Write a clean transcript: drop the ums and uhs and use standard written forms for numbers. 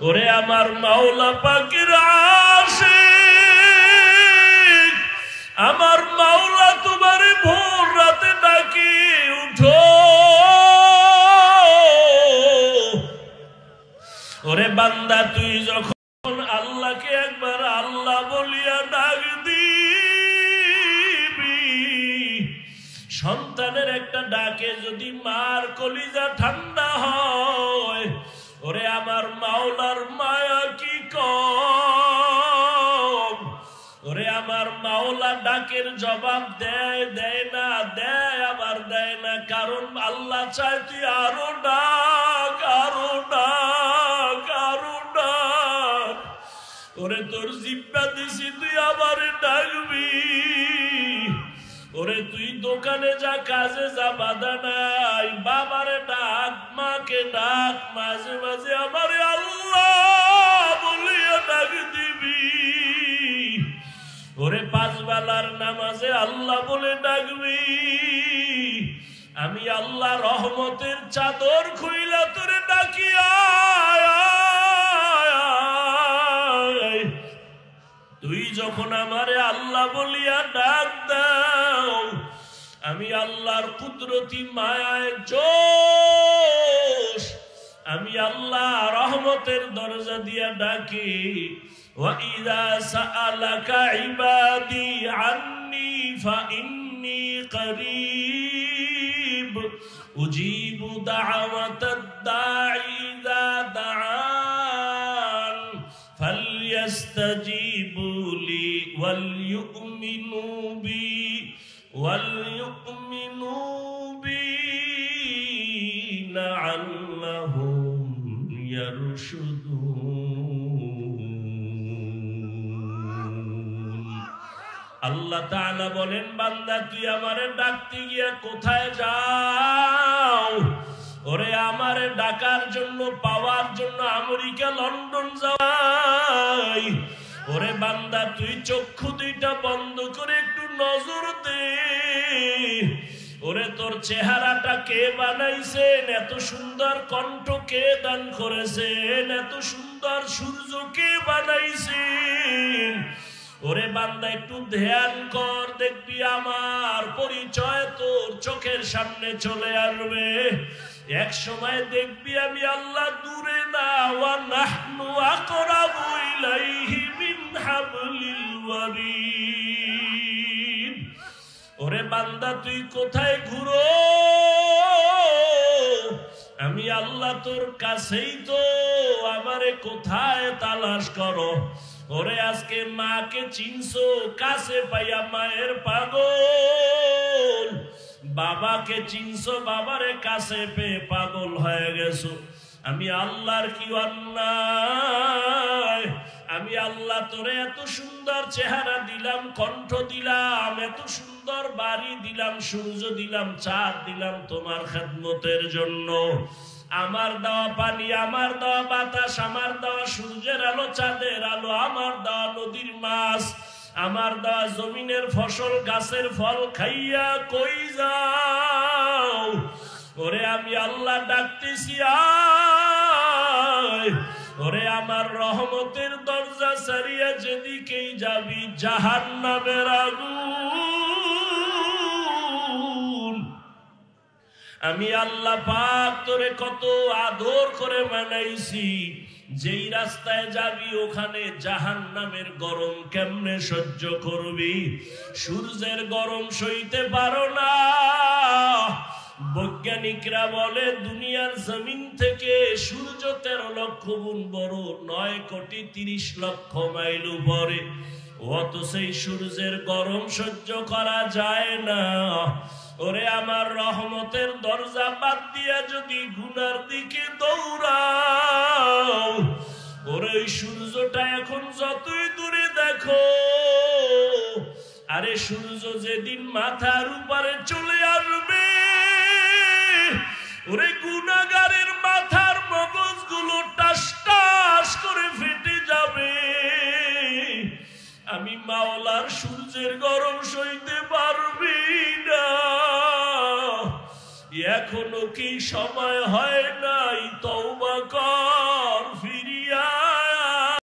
ওরে আমার মাওলা পাকের আশিক, আমার মাওলা তোমারে ভোর রাতে ডাকি উঠো। ওরে বান্দা তুই যখন আল্লাহকে একবার আল্লাহ বলিয়া ডাক দিবি, সন্তানের একটা ডাকে যদি মার কলিজা ঠান্ডা হয়, ওরে আমার মাওলার মায়া কি কম। ওরে আমার মাওলা ডাকের জবাব দেয়, দেয় না, দেয় আবার দেয় না, কারণ আল্লাহ চায় তুই আরো ডাক, আরো ডাক, আরো ডাক। ওরে তোর জিব্বা দিছি তুই আবার ডাকবি। ওরে তুই দোকানে যা, কাজে যা, বাধা নাই, বাবারে ডাক, মাকে ডাক, মাঝে মাঝে আমার আল্লাহ বলিয়া ডাক দিবি। ওরে 5 বেলার নামাজে আল্লাহ বলে ডাকবি। আমি আল্লাহ রহমতের চাদর খুইলা তোরে ডাকি আয়। তুই যখন আমারে আল্লাহ বলিয়া ডাক দাও, আমি আল্লাহর কুদরতি মায়ায় জোশ, আমি আল্লাহ রহমতের দরজা দিয়া ডাকি। وَإِذَا سَأَلَكَ عِبَادِي عَنِّي فَإِنِّي قَرِيبٌ أُجِيبُ دَعْوَةَ الدَّاعِ إِذَا دَعَانِ فَلْيَسْتَجِيبُوا لِي وَلْيُؤْمِنُوا بِي لَعَلَّهُمْ يَرْشُدُونَ। আল্লাহ তাআলা বলেন, বান্দা তুই আমারে ডাকতে গিয়া কোথায় যাও? ওরে আমারে ডাকার জন্য, পাওয়ার জন্য আমেরিকা, লন্ডন যাই। ওরে বান্দা তুই চক্ষু দুইটা বন্ধ করে একটু নজর দে। ওরে তোর চেহারাটা কে বানাইছেন? এত সুন্দর কণ্ঠ কে দান করেছেন? এত সুন্দর সূর্য কে বানাইছেন? ওরে বান্দা একটু ধ্যান কর, দেখবি আমার পরিচয় তোর চোখের সামনে চলে আসবে। এক সময় দেখবি আমি আল্লাহ দূরে না, ওয়া নাহনু আকরাবু ইলাইহি মিন হাবলিল ওয়ারিদ। ওরে বান্দা তুই কোথায় ঘুরো? আমি আল্লাহ তোর কাছেই তো, আমারে কোথায় তালাশ করো? ওরে আজকে মাকে চিনছো, কাছে পাইয়া মায়ের পাগল। বাবাকে চিনছো, বাবারে কাছে পেয়ে পাগল হয়ে গেছো। আমি আল্লাহর কি অন্যায়? আমি আল্লাহ তোরে এত সুন্দর চেহারা দিলাম, কণ্ঠ দিলাম, এত সুন্দর বাড়ি দিলাম, সূর্য দিলাম, চাঁদ দিলাম তোমার খেদমতের জন্য। আমার দেওয়া পানি, আমার দেওয়া বাতাস, আমার দেওয়া সূর্যের আলো, চাঁদের আলো, আমার দেওয়া নদীর মাছ, আমার দেওয়া জমিনের ফসল, গাছের ফল খাইয়া কই যাও? ওরে আমি আল্লাহ ডাকতেছি আয়। ওরে আমার রহমতের দরজা ছাড়িয়া যেদিকেই যাবি জাহান্নামের আগুন। আমি আল্লাহ পাক তোরে কত আদর করে বানাইছি, যেই রাস্তায় যাবি ওখানে জাহান্নামের গরম কেমনে সহ্য করবি? সূর্যের গরম সইতে পারো না। বৈজ্ঞানিকরা বলে দুনিয়ার জমিন থেকে সূর্য 13 লক্ষ গুণ বড়, 9 কোটি 30 লক্ষ মাইল উপরে। অত সেই সূর্যের গরম সহ্য করা যায় না। ওরে আমার রহমতের দরজা বাদ দিয়া যদি গুনার দিকে দৌড়াও, ওরে ওই সূর্যটা এখন যতই দূরে দেখো, আরে সূর্য যেদিন মাথার উপরে চলে আসবে, ওরে গুনাহগারের মাথার মগজগুলো টাস টাস করে ফেটে যাবে। আমি মাওলার সূর্যের গরম সইতে পারবি না। এখনো কি সময় হয় নাই